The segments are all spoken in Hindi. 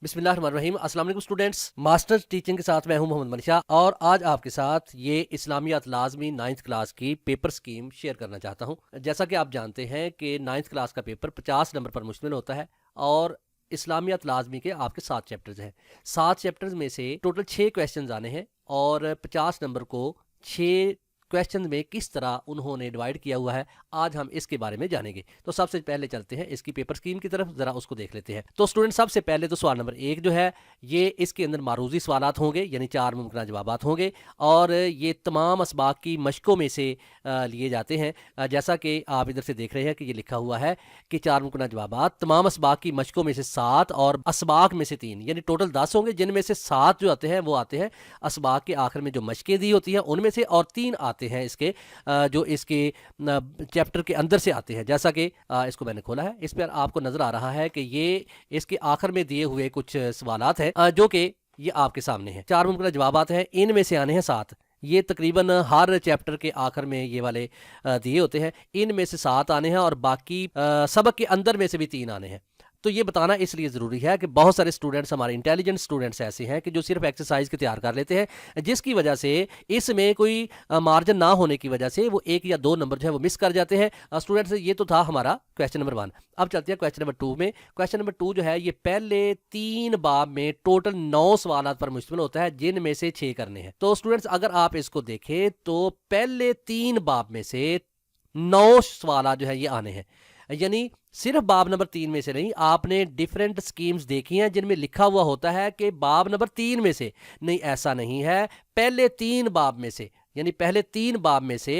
बिस्मिल्लाहिर्रहमानिर्रहीम। अस्सलाम वालेकुम स्टूडेंट्स, मास्टर्स टीचिंग के साथ मैं हूं मोहम्मद मनीषा और आज आपके साथ ये इस्लामियात लाजमी 9th क्लास की पेपर स्कीम शेयर करना चाहता हूं। जैसा कि आप जानते हैं कि 9th क्लास का पेपर 50 नंबर पर मुश्तमिल होता है और इस्लामियात लाजमी के आपके 7 चैप्टर्स हैं। 7 चैप्टर्स में से टोटल 6 क्वेश्चंस आने हैं और 50 नंबर को 6 क्वेश्चन में किस तरह उन्होंने डिवाइड किया हुआ है, आज हम इसके बारे में जानेंगे। तो सबसे पहले चलते हैं इसकी पेपर स्कीम की तरफ, जरा उसको देख लेते हैं। तो स्टूडेंट, सबसे पहले तो सवाल नंबर 1 जो है ये इसके अंदर मारूजी सवालात होंगे, यानी 4 मुमकिन जवाबात होंगे और ये तमाम असबाक की मशकों में से लिए जाते हैं। जैसा कि आप इधर से देख रहे हैं कि ये लिखा हुआ है कि 4 मुमकिन जवाबात तमाम असबाक की मशकों में से 7 और असबाक में से 3, यानी टोटल 10 होंगे, जिनमें से 7 जो आते हैं वो आते हैं असबाक के आखिर में जो मशकें दी होती हैं उनमें से, और 3 आते हैं इसके जो इसके चैप्टर के अंदर से आते हैं। जैसा कि इसको मैंने खोला है, इस पर आपको नजर आ रहा है कि ये इसके आखिर में दिए हुए कुछ सवालात हैं जो कि ये आपके सामने हैं। 4 मुमकिन जवाबात हैं, इनमें से आने हैं 7। ये तकरीबन हर चैप्टर के आखिर में ये वाले दिए होते हैं। इनमें से 7 आने हैं और बाकी सबक के अंदर में से भी 3 आने हैं। तो ये बताना इसलिए ज़रूरी है कि बहुत सारे स्टूडेंट्स, हमारे इंटेलिजेंट स्टूडेंट्स ऐसे हैं कि जो सिर्फ एक्सरसाइज के तैयार कर लेते हैं, जिसकी वजह से इसमें कोई मार्जिन ना होने की वजह से वो 1 या 2 नंबर जो है वो मिस कर जाते हैं स्टूडेंट्स। ये तो था हमारा क्वेश्चन नंबर 1। अब चलते हैं क्वेश्चन नंबर 2 में। क्वेश्चन नंबर 2 जो है ये पहले 3 बाब में टोटल 9 सवाल पर मुश्तमिल होता है, जिनमें से 6 करने हैं। तो स्टूडेंट्स, अगर आप इसको देखें तो पहले 3 बाब में से 9 सवाल जो है ये आने हैं, यानी सिर्फ बाब नंबर 3 में से नहीं। आपने डिफरेंट स्कीम्स देखी हैं जिनमें लिखा हुआ होता है कि बाब नंबर 3 में से, नहीं, ऐसा नहीं है। पहले 3 बाब में से, यानी पहले 3 बाब में से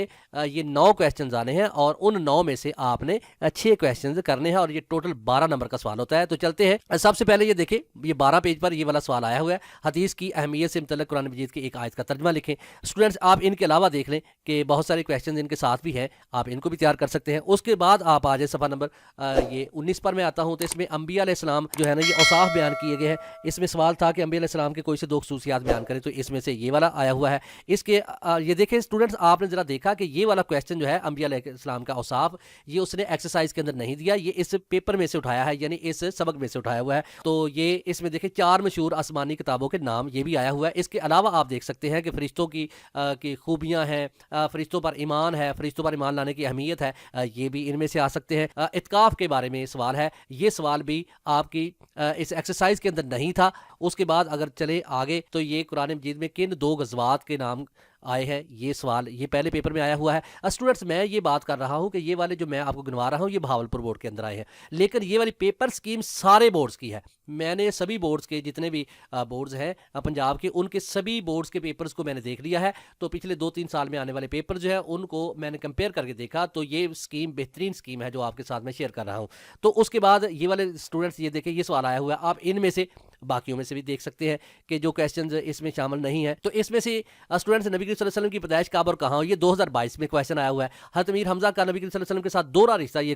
ये 9 क्वेश्चंस आने हैं और उन 9 में से आपने 6 क्वेश्चंस करने हैं और ये टोटल 12 नंबर का सवाल होता है। तो चलते हैं। सबसे पहले ये देखें, ये 12 पेज पर ये वाला सवाल आया हुआ है, हदीस की अहमियत से मुतल्लिक़ कुरान मजीद की एक आयत का तर्जुमा लिखें। स्टूडेंट्स, आप इनके अलावा देख लें कि बहुत सारे क्वेश्चन इनके साथ भी हैं, आप इनको भी तैयार कर सकते हैं। उसके बाद आप आ जाए सफ़ा नंबर ये 19 पर मैं आता हूँ। तो इसमें अम्बिया अलैहिस्सलाम जो है ना, ये औसाफ बयान किए गए हैं। इसमें सवाल था कि अम्बिया अलैहिस्सलाम के कोई से 2 खसूसियात बयान करें, तो इसमें से ये वाला आया हुआ है। इसके ये देखें स्टूडेंट्स, आपने जरा देखा कि ये वाला क्वेश्चन जो है अम्बिया अलैहिस्सलाम का औसाफ, ये उसने एक्सरसाइज के अंदर नहीं दिया, ये इस पेपर में से उठाया है, यानी इस सबक में से उठाया हुआ है। तो ये इसमें देखें 4 मशहूर आसमानी किताबों के नाम ये भी आया हुआ है। इसके अलावा आप देख सकते हैं कि फरिश्तों की खूबियां हैं, फरिश्तों पर ईमान है, फरिश्तों पर ईमान लाने की अहमियत है, ये भी इनमें से आ सकते हैं। इत्काफ के बारे में सवाल है, ये सवाल भी आपकी इस एक्सरसाइज के अंदर नहीं था। उसके बाद अगर चले आगे तो ये कुरान मजीद में किन 2 गज़वात के नाम आए हैं, ये सवाल ये पहले पेपर में आया हुआ है। स्टूडेंट्स, मैं ये बात कर रहा हूँ कि ये वाले जो मैं आपको गिनवा रहा हूँ ये भावलपुर बोर्ड के अंदर आए हैं, लेकिन ये वाली पेपर स्कीम सारे बोर्ड्स की है। मैंने सभी बोर्ड्स के जितने भी बोर्ड्स हैं पंजाब के, उनके सभी बोर्ड्स के पेपर्स को मैंने देख लिया है। तो पिछले 2-3 साल में आने वाले पेपर जो है उनको मैंने कंपेयर करके देखा, तो ये स्कीम बेहतरीन स्कीम है जो आपके साथ मैं शेयर कर रहा हूँ। तो उसके बाद ये वाले स्टूडेंट्स, ये देखें ये सवाल आया हुआ है, आप इनमें से बाकियों में से भी देख सकते हैं कि जो क्वेश्चन इसमें शामिल नहीं है। तो इसमें से स्टूडेंट्स, नबी करीम सल्लल्लाहु अलैहि वसल्लम की पैदाइश कब और कहाँ हुई, ये 2022 में क्वेश्चन आया हुआ है। हज़रत अमीर हमजा का नबी करीम सल्लल्लाहु अलैहि वसल्लम के साथ दोहरा रिश्ता, ये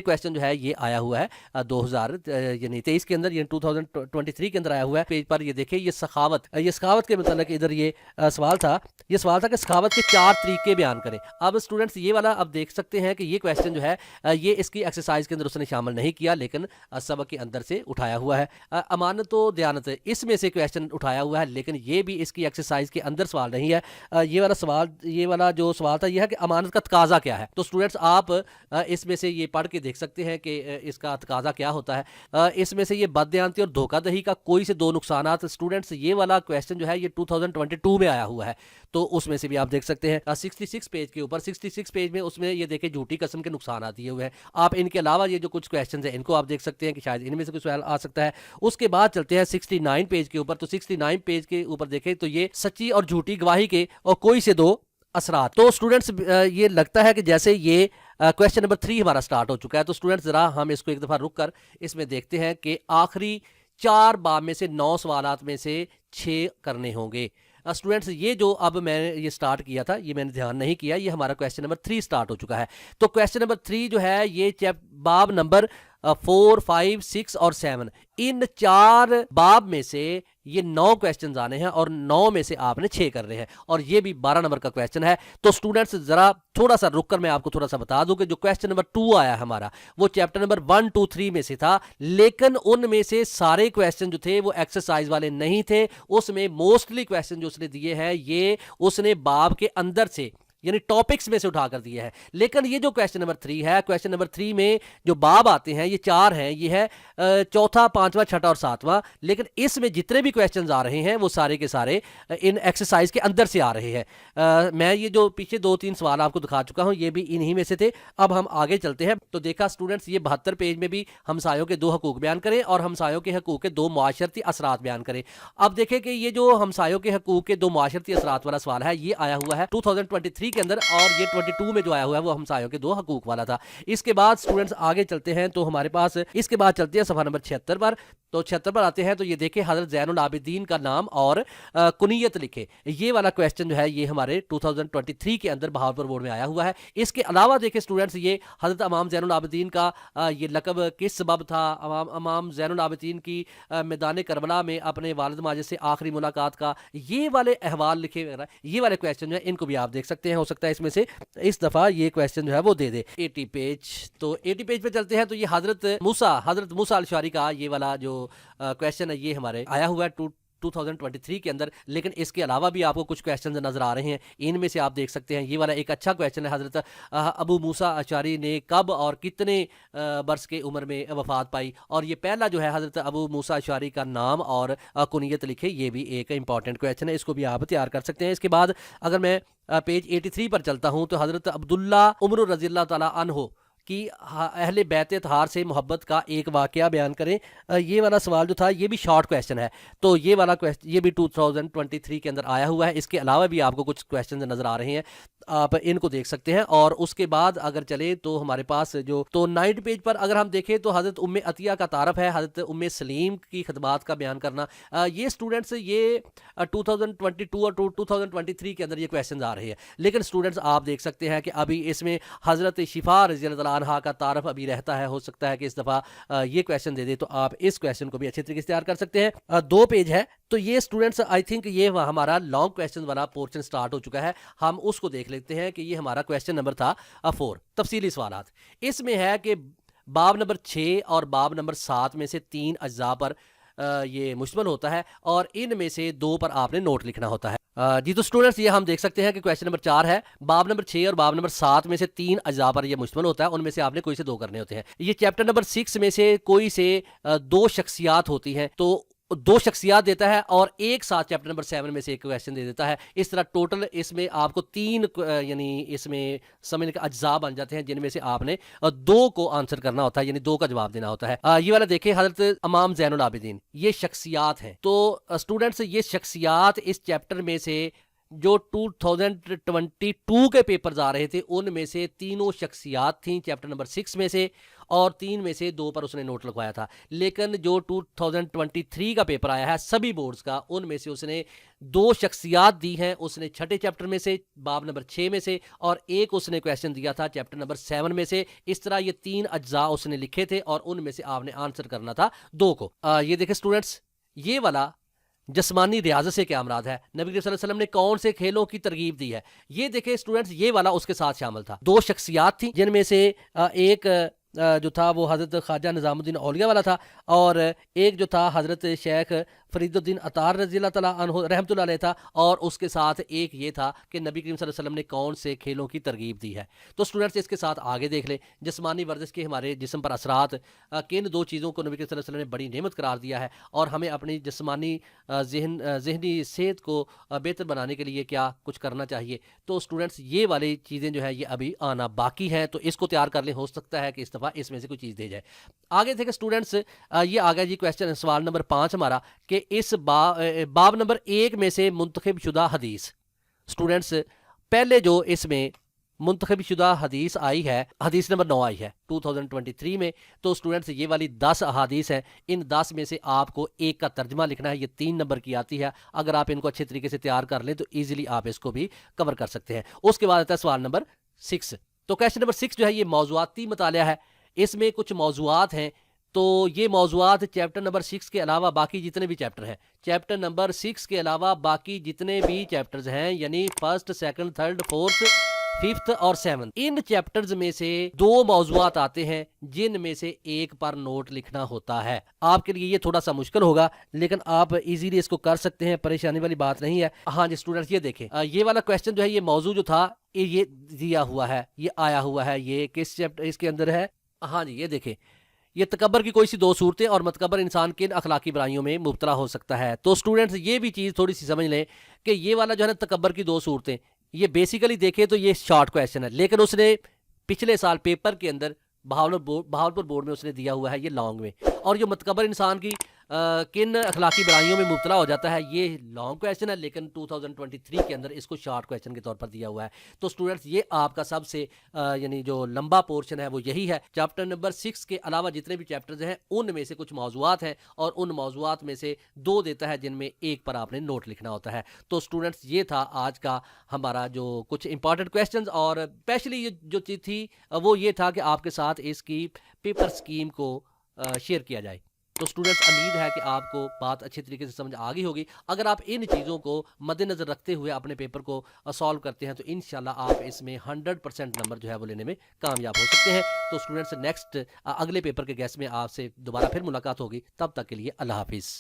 क्वेश्चन जो है ये आया हुआ है 2023 के अंदर, ये 2023 के अंदर आया हुआ है। पेज पर ये देखिए, ये सखावत के मतलब इधर ये सवाल था कि सखावत के 4 तरीके बयान करें। अब स्टूडेंट्स, ये वाला अब देख सकते हैं कि ये क्वेश्चन जो है ये इसकी एक्सरसाइज के अंदर उसने शामिल नहीं किया, लेकिन सबक के अंदर से उठाया हुआ है। अमानत तो दयानत इसमें से क्वेश्चन उठाया हुआ है, लेकिन ये भी इसकी एक्सरसाइज के अंदर सवाल नहीं है। ये वाला जो सवाल था ये है कि अमानत का तकाजा क्या है। तो स्टूडेंट्स, आप इसमें से ये पढ़ के देख सकते हैं कि इसका तकाजा क्या होता है। इसमें से ये बददयानती और धोखाधड़ी का कोई से 2 नुकसानात। स्टूडेंट्स, ये वाला क्वेश्चन जो है ये 2022 में आया हुआ है, तो उसमें से भी आप देख सकते हैं 66 पेज के ऊपर, 66 पेज में उसमें ये देखें झूठी कसम के नुकसान दिए हुए हैं। आप इनके अलावा ये जो कुछ क्वेश्चन है इनको आप देख सकते हैं कि शायद इनमें से कुछ सवाल आ सकता है। उसके बाद चलते हैं 69 पेज के ऊपर। तो 69 पेज के ऊपर देखें तो ये सच्ची और झूठी गवाही के और कोई से 2 असरात। तो स्टूडेंट्स, ये लगता है कि जैसे ये क्वेश्चन नंबर 3 हमारा स्टार्ट हो चुका है। तो स्टूडेंट्स, जरा हम इसको एक दफ़ा रुक कर इसमें देखते हैं कि आखिरी 4 बाब में से 9 सवालात में से 6 करने होंगे। स्टूडेंट्स, ये जो अब मैंने ये स्टार्ट किया था ये मैंने ध्यान नहीं किया, ये हमारा क्वेश्चन नंबर 3 स्टार्ट हो चुका है। तो क्वेश्चन नंबर 3 जो है ये बाब नंबर 4, 5, 6 और 7, इन 4 बाब में से ये 9 क्वेश्चन आने हैं और 9 में से आपने 6 करने हैं और ये भी 12 नंबर का क्वेश्चन है। तो स्टूडेंट्स जरा थोड़ा सा रुककर मैं आपको थोड़ा सा बता दूं कि जो क्वेश्चन नंबर 2 आया हमारा वो चैप्टर नंबर 1, 2, 3 में से था, लेकिन उनमें से सारे क्वेश्चन जो थे वो एक्सरसाइज वाले नहीं थे। उसमें मोस्टली क्वेश्चन जो उसने दिए हैं ये उसने बाब के अंदर से यानी टॉपिक्स में से उठाकर दिए हैं। लेकिन ये जो क्वेश्चन नंबर 3 है, क्वेश्चन नंबर 3 में जो बाब आते हैं ये 4 हैं, ये है चौथा, पांचवा, छठा और सातवां। लेकिन इसमें जितने भी क्वेश्चन आ रहे हैं वो सारे के सारे इन एक्सरसाइज के अंदर से आ रहे हैं। मैं ये जो पीछे 2-3 सवाल आपको दिखा चुका हूं ये भी इन्हीं में से थे। अब हम आगे चलते हैं। तो देखा स्टूडेंट्स, ये 72 पेज में भी हमसायों के 2 हकूक बयान करें और हमसायों के हकूक के 2 मुआशरती असरात बयान करें। अब देखें कि ये जो हमसायों के हकूक के 2 मुआशरती असरात वाला सवाल है ये आया हुआ है 2023 के अंदर और ये 22 में जो आया हुआ है वो हमसायों के 2 हकूक वाला था। इसके बाद स्टूडेंट्स आगे चलते हैं तो हमारे पास इसके बाद चलते हैं सफा नंबर 76 पर। तो 76 पर आते हैं तो ये देखें हजरत ज़ैनुल आबिदीन का नाम और कुनियत लिखे। ये वाला क्वेश्चन जो है ये हमारे 2023 के अंदर बहावलपुर बोर्ड में आया हुआ है। इसके अलावा देखें स्टूडेंट्स ये हजरत इमाम ज़ैनुल आबिदीन का ये लकब किस सबब था, इमाम ज़ैनुल आबिदीन की मैदान करबला में अपने वालिद माजिद से आखिरी मुलाकात का, ये वाले अहवाल लिखे वगैरह, ये वाले क्वेश्चन जो है इनको भी आप देख सकते हैं। हो सकता है इसमें से इस दफा ये क्वेश्चन जो है वो दे दे। 80 पेज, तो 80 पेज पे चलते हैं तो ये हजरत मूसा अल-अशअरी का ये वाला जो क्वेश्चन है ये हमारे आया हुआ है 2023 के अंदर। लेकिन इसके अलावा भी आपको कुछ क्वेश्चन नजर आ रहे हैं, इनमें से आप देख सकते हैं ये वाला एक अच्छा क्वेश्चन है, हजरत अबू मूसा अशारी ने कब और कितने बरस के उम्र में वफात पाई। और ये पहला जो है हजरत अबू मूसा अशारी का नाम और कुनियत लिखे, ये भी एक इंपॉर्टेंट क्वेश्चन है, इसको भी आप तैयार कर सकते हैं। इसके बाद अगर मैं पेज 83 पर चलता हूं तो हजरत अब्दुल्ला उमर रज़ियल्लाहु ताला अन्हो कि अहले बैत तहार से मोहब्बत का एक वाक़या बयान करें। ये वाला सवाल जो था ये भी शॉर्ट क्वेश्चन है, तो ये वाला क्वेश्चन ये भी 2023 के अंदर आया हुआ है। इसके अलावा भी आपको कुछ क्वेश्चन नज़र आ रहे हैं, आप इनको देख सकते हैं। और उसके बाद अगर चले तो हमारे पास जो 9 पेज पर अगर हम देखें तो हज़रत उम्मे अतिया का तारफ़ है, हज़रत उम्मे सलीम की खिदमात का बयान करना। ये स्टूडेंट्स ये 2022 और 2023 के अंदर ये क्वेश्चन आ रहे हैं। लेकिन स्टूडेंट्स आप देख सकते हैं कि अभी इसमें हज़रत शिफा रज़ियल्लाहु अन्हा का तारफ़ अभी रहता है। हो सकता है कि इस दफ़ा ये क्वेश्चन दे दे, तो आप इस क्वेश्चन को भी अच्छे तरीके से तैयार कर सकते हैं। 2 पेज है, तो ये स्टूडेंट्स आई थिंक ये हमारा लॉन्ग क्वेश्चन वाला पोर्शन स्टार्ट हो चुका है। हम उसको देख लेते हैं कि ये हमारा क्वेश्चन नंबर था 4 तफसीली सवालात। इसमें है कि बाब नंबर 6 और बाब नंबर 7 में से 3 अज्जा पर ये मुश्तमिल होता है और इनमें से 2 पर आपने नोट लिखना होता है। जी तो स्टूडेंट्स ये हम देख सकते हैं कि क्वेश्चन नंबर 4 है, बाब नंबर 6 और बाब नंबर 7 में से 3 अज्जा पर ये मुश्तमिल होता है, उनमें से आपने कोई से 2 करने होते हैं। ये चैप्टर नंबर 6 में से कोई से 2 शख्सियात होती हैं, तो 2 शख्सियात देता है और एक साथ चैप्टर नंबर 7 में से एक क्वेश्चन दे देता है। इस तरह टोटल इसमें आपको 3 यानी इसमें समझने के अज्जा बन जाते हैं, जिनमें से आपने 2 को आंसर करना होता है, यानी 2 का जवाब देना होता है। ये वाला देखें हजरत इमाम ज़ैनुल आबिदीन, ये शख्सियात हैं। तो स्टूडेंट्स ये शख्सियात इस चैप्टर में से जो 2022 के पेपर्स आ रहे थे उनमें से तीनों शख्सियात थी चैप्टर नंबर 6 में से, और 3 में से 2 पर उसने नोट लगवाया था। लेकिन जो 2023 का पेपर आया है सभी बोर्ड्स का, उनमें से उसने 2 शख्सियात दी हैं, उसने छठे चैप्टर में से बाब नंबर 6 में से, और एक उसने क्वेश्चन दिया था चैप्टर नंबर 7 में से। इस तरह ये 3 अज्जा उसने लिखे थे और उनमें से आपने आंसर करना था 2 को। ये देखें स्टूडेंट्स, ये वाला जिस्मानी रियाजत से क्या मुराद है, नबी करीम सल्लल्लाहु अलैहि वसल्लम ने कौन से खेलों की तरगीब दी है। ये देखें स्टूडेंट्स, ये वाला उसके साथ शामिल था। 2 शख्सियात थी जिनमें से एक जो था वो हज़रत ख्वाजा निज़ामुद्दीन औलिया वाला था, और एक जो था हज़रत शेख फरीदुद्दीन अतार रज़ियल्लाहु तआला अन्हु रहमतुल्लाह अलैह था, और उसके साथ एक ये था कि नबी करीम सल्लल्लाहु अलैहि वसल्लम ने कौन से खेलों की तरगीब दी है। तो स्टूडेंट्स इसके साथ आगे देख लें, जिस्मानी वर्जिश के हमारे जिस्म पर असरात, किन 2 चीज़ों को नबी करीम सल्लल्लाहु अलैहि वसल्लम ने बड़ी नेमत करार दिया है, और हमें अपनी जिस्मानी ज़हनी सेहत को बेहतर बनाने के लिए क्या कुछ करना चाहिए। तो स्टूडेंट्स ये वाली चीज़ें जो है ये अभी आना बाकी हैं, तो इसको तैयार कर लें। हो सकता है कि इस दफ़ा इसमें से कोई चीज़ दे जाए। आगे थे स्टूडेंट्स, ये आ गया जी क्वेश्चन सवाल नंबर 5 हमारा, कि इस बाब नंबर 1 में से मुंतखब शुदा हदीस। स्टूडेंट्स पहले जो इसमें मुंतखब शुदा हदीस आई है, हदीस नंबर 9 आई है 2023 में। तो स्टूडेंट्स ये वाली 10 अहादीस हैं, इन 10 में से आपको एक का तर्जमा लिखना है। ये 3 नंबर की आती है, अगर आप इनको अच्छे तरीके से तैयार कर लें तो ईजिली आप इसको भी कवर कर सकते हैं। उसके बाद आता है सवाल नंबर 6। तो क्वेश्चन नंबर 6 जो है ये मौज़ूआती मुतालिया है। इसमें कुछ मौजूआत हैं, तो ये मौजूआत चैप्टर नंबर 6 के अलावा बाकी जितने भी चैप्टर हैं, चैप्टर नंबर 6 के अलावा बाकी जितने भी चैप्टर्स हैं, यानी first, second, third, fourth, fifth और सेवंथ, इन चैप्टर्स में से 2 मौजूआत आते हैं जिनमें से एक पर नोट लिखना होता है। आपके लिए ये थोड़ा सा मुश्किल होगा, लेकिन आप इजीली इसको कर सकते हैं, परेशानी वाली बात नहीं है। हाँ जी स्टूडेंट्स, ये देखें, ये वाला क्वेश्चन जो है, ये मौजू जो था, ये दिया हुआ है, ये आया हुआ है, ये किस चैप्टर इसके अंदर है। हाँ जी, ये देखें, ये तकब्बर की कोई सी 2 सूरतें और मतकबर इंसान किन अखलाकी बुराइयों में मुब्तला हो सकता है। तो स्टूडेंट्स ये भी चीज़ थोड़ी सी समझ लें कि ये वाला जो है ना, तकब्बर की 2 सूरतें, ये बेसिकली देखें तो ये शॉर्ट क्वेश्चन है, लेकिन उसने पिछले साल पेपर के अंदर बहावलपुर बोर्ड में उसने दिया हुआ है ये लॉन्ग में। और जो मतकबर इंसान की किन अखलाकी बुराइयों में मुब्तला हो जाता है, ये लॉन्ग क्वेश्चन है, लेकिन 2023 के अंदर इसको शॉर्ट क्वेश्चन के तौर पर दिया हुआ है। तो स्टूडेंट्स ये आपका सबसे यानी जो लंबा पोर्शन है वो यही है। चैप्टर नंबर 6 के अलावा जितने भी चैप्टर्स हैं, उनमें से कुछ मौजूआत हैं और उन मौजूआत में से 2 देता है जिनमें एक पर आपने नोट लिखना होता है। तो स्टूडेंट्स ये था आज का हमारा जो कुछ इंपॉर्टेंट क्वेश्चन, और स्पेशली ये जो चीज़ थी वो ये था कि आपके साथ इसकी पेपर स्कीम को शेयर किया जाए। तो स्टूडेंट्स उम्मीद है कि आपको बात अच्छी तरीके से समझ आ गई होगी। अगर आप इन चीज़ों को मद्देनज़र रखते हुए अपने पेपर को सॉल्व करते हैं तो इंशाल्लाह आप इसमें 100% नंबर जो है वो लेने में कामयाब हो सकते हैं। तो स्टूडेंट्स नेक्स्ट अगले पेपर के गेस्ट में आपसे दोबारा फिर मुलाकात होगी। तब तक के लिए अल्लाह हाफिज़।